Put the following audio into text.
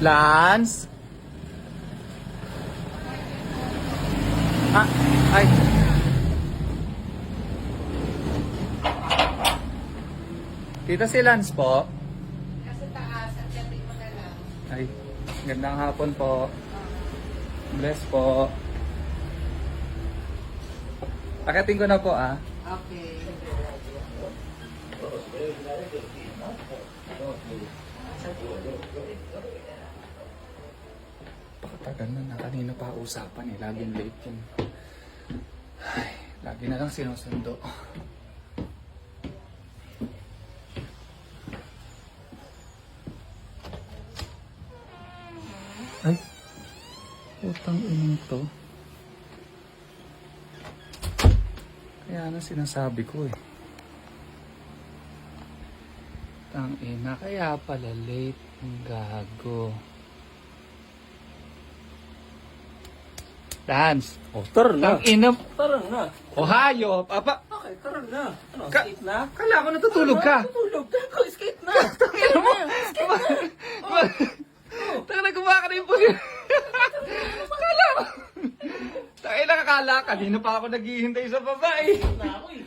Lance? Ah, ay. Tita si Lance po. Nasa taas, at gabi mo na lang. Ay, gandang hapon po. Bless po. Akatin ko na po ah. Okay. Pakatagal na kanina pa usapan eh. Laging late yun. Ay, lagi na lang sinusundo. Ay, utang inang to. Kaya na sinasabi ko eh. Utang ina, kaya pala late ang gago. Dance. Oh, tara na. Ang ina. Tara na. O hayop. Apa. Okay, tara na. Ano, Ka- skate na? Kala ko natutulog ka. Tutulog ka. Go, skate na. Tangina mo. Tangina, kumaka na yung pusin. Kala ko. Tangina, kakala. Kanina pa ako naghihintay sa babae. Na ako eh.